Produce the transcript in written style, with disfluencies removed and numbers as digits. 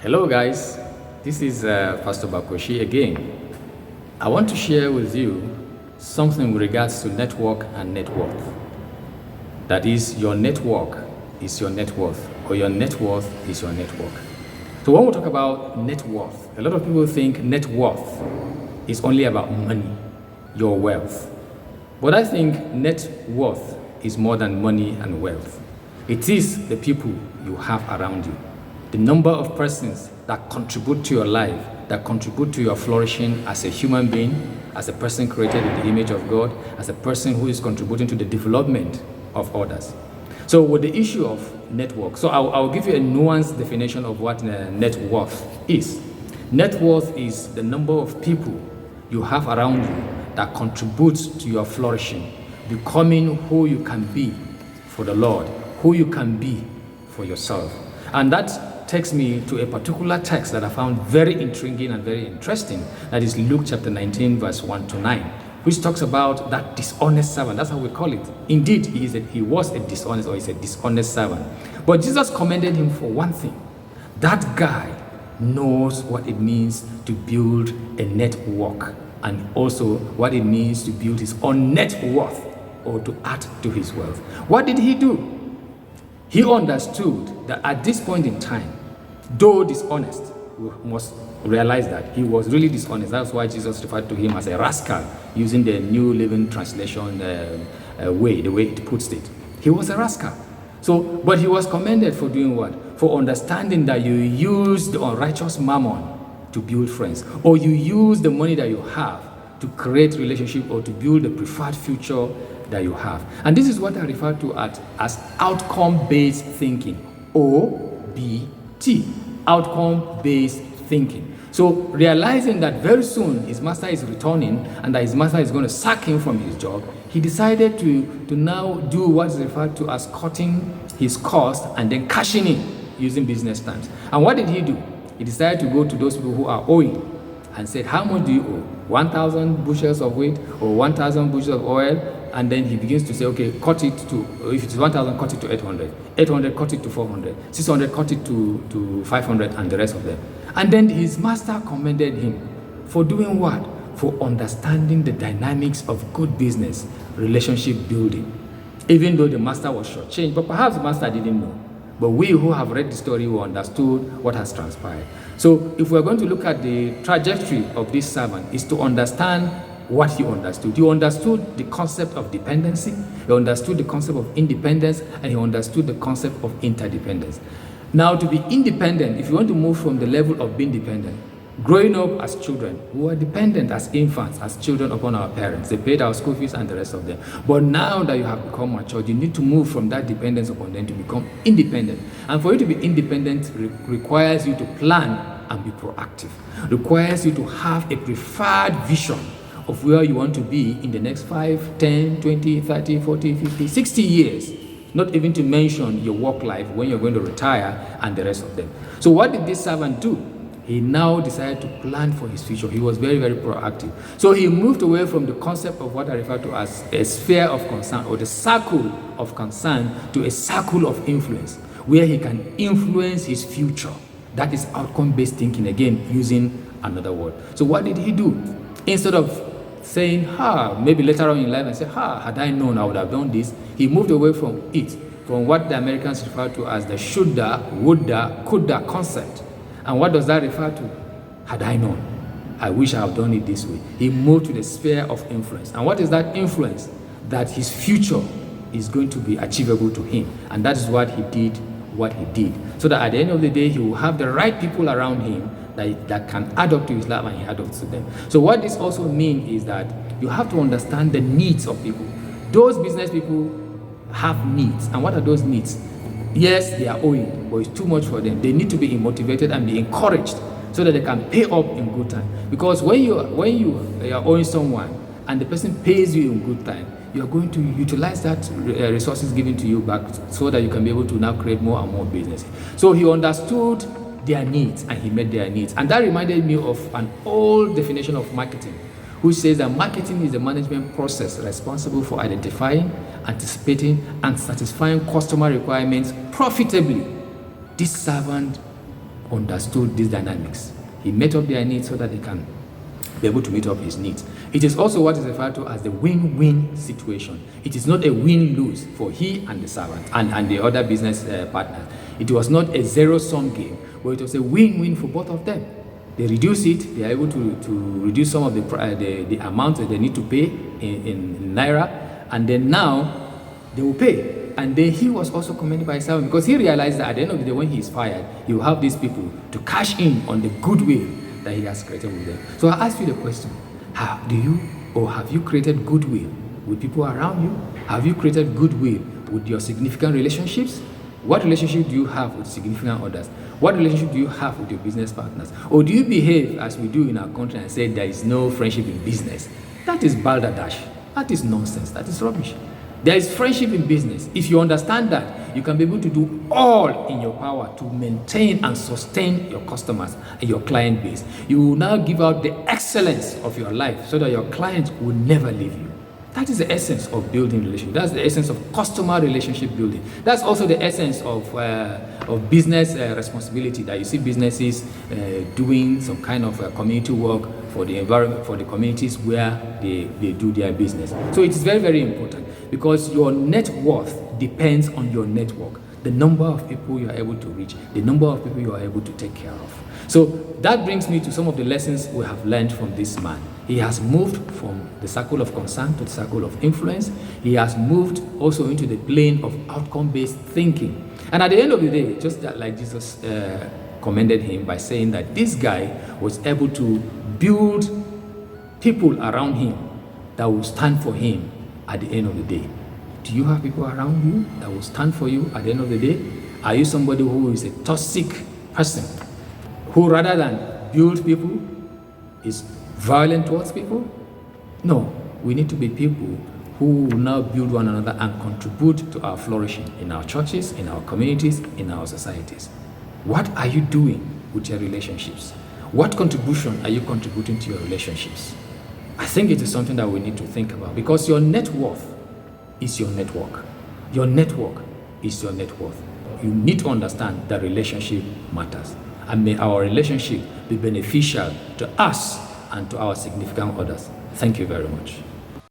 Hello guys, this is Pastor Bakoshi again. I want to share with you something with regards to network and net worth. That is, your network is your net worth, or your net worth is your network. So when we talk about net worth, a lot of people think net worth is only about money, your wealth. But I think net worth is more than money and wealth. It is the people you have around you. The number of persons that contribute to your life, that contribute to your flourishing as a human being, as a person created in the image of God, as a person who is contributing to the development of others. So with the issue of network, so I'll give you a nuanced definition of what net worth is. Net worth is the number of people you have around you that contribute to your flourishing, becoming who you can be for the Lord, who you can be for yourself. And that takes me to a particular text that I found very intriguing and very interesting. That is Luke chapter 19, verse 1 to 9, which talks about that dishonest servant. That's how we call it. Indeed, he was a dishonest, or he's a dishonest servant. But Jesus commended him for one thing. That guy knows what it means to build a network, and also what it means to build his own net worth, or to add to his wealth. What did he do? He understood that at this point in time, though dishonest, we must realize that he was really dishonest. That's why Jesus referred to him as a rascal, using the New Living Translation the way it puts it. He was a rascal. But he was commended for doing what? For understanding that you use the unrighteous mammon to build friends, or you use the money that you have to create relationship, or to build a preferred future that you have. And this is what I refer to as outcome-based thinking, OBT, outcome-based thinking. So realizing that very soon his master is returning and that his master is going to sack him from his job, he decided to now do what is referred to as cutting his cost and then cashing in using business terms. And what did he do? He decided to go to those people who are owing and said, how much do you owe? 1,000 bushels of wheat or 1,000 bushels of oil? And then he begins to say, okay, cut it to, if it's 1,000, cut it to 800. 800, cut it to 400. 600, cut it to 500, and the rest of them. And then his master commended him for doing what? For understanding the dynamics of good business, relationship building. Even though the master was shortchanged, but perhaps the master didn't know. But we who have read the story, we understood what has transpired. So if we're going to look at the trajectory of this servant, is to understand what he understood. He understood the concept of dependency, he understood the concept of independence, and he understood the concept of interdependence. Now, to be independent, if you want to move from the level of being dependent, growing up as children, we were dependent as infants, as children upon our parents. They paid our school fees and the rest of them. But now that you have become mature, you need to move from that dependence upon them to become independent. And for you to be independent requires you to plan and be proactive. Requires you to have a preferred vision of where you want to be in the next 5, 10, 20, 30, 40, 50, 60 years. Not even to mention your work life, when you're going to retire, and the rest of them. So what did this servant do? He now decided to plan for his future. He was very, very proactive. So he moved away from the concept of what I refer to as a sphere of concern, or the circle of concern, to a circle of influence, where he can influence his future. That is outcome-based thinking, again, using another word. So what did he do? Instead of saying, maybe later on in life, and say, had I known, I would have done this, he moved away from it, from what the Americans refer to as the shoulda, woulda, coulda concept. And what does that refer to? Had I known, I wish I have done it this way. He moved to the sphere of influence. And what is that influence? That his future is going to be achievable to him. And that is what he did, So that at the end of the day, he will have the right people around him that can add up to his life, and he adds to them. So what this also means is that you have to understand the needs of people. Those business people have needs. And what are those needs? Yes, they are owing, but it's too much for them. They need to be motivated and be encouraged so that they can pay up in good time. Because when you are owing someone and the person pays you in good time, you are going to utilize that resources given to you back, so that you can be able to now create more and more business. So he understood their needs and he met their needs. And that reminded me of an old definition of marketing, which says that marketing is the management process responsible for identifying, anticipating, and satisfying customer requirements profitably. This servant understood these dynamics. He met up their needs so that they can be able to meet up his needs. It is also what is referred to as the win-win situation. It is not a win-lose for he and the servant and the other business partners. It was not a zero-sum game, but it was a win-win for both of them. They reduce it. They are able to reduce some of the amount that they need to pay in naira, and then now they will pay. And then he was also commended by himself because he realized that at the end of the day, when he is fired, he will have these people to cash in on the goodwill that he has created with them. So I ask you the question: have you created goodwill with people around you? Have you created goodwill with your significant relationships? What relationship do you have with significant others? What relationship do you have with your business partners? Or do you behave as we do in our country and say there is no friendship in business? That is balderdash. That is nonsense. That is rubbish. There is friendship in business. If you understand that, you can be able to do all in your power to maintain and sustain your customers and your client base. You will now give out the excellence of your life so that your clients will never leave you. That is the essence of building relationship. That's the essence of customer relationship building. That's also the essence of business responsibility, that you see businesses doing some kind of community work for the environment, for the communities where they do their business. So it's very, very important because your net worth depends on your network, the number of people you are able to reach, the number of people you are able to take care of. So that brings me to some of the lessons we have learned from this man. He has moved from the circle of concern to the circle of influence. He has moved also into the plane of outcome-based thinking. And at the end of the day, just like Jesus commended him by saying that this guy was able to build people around him that will stand for him at the end of the day. Do you have people around you that will stand for you at the end of the day? Are you somebody who is a toxic person, who rather than build people is violent towards people? No, we need to be people who will now build one another and contribute to our flourishing in our churches, in our communities, in our societies. What are you doing with your relationships? What contribution are you contributing to your relationships? I think it is something that we need to think about because your net worth is your network. Your network is your net worth. You need to understand that relationship matters. And may our relationship be beneficial to us and to our significant others. Thank you very much.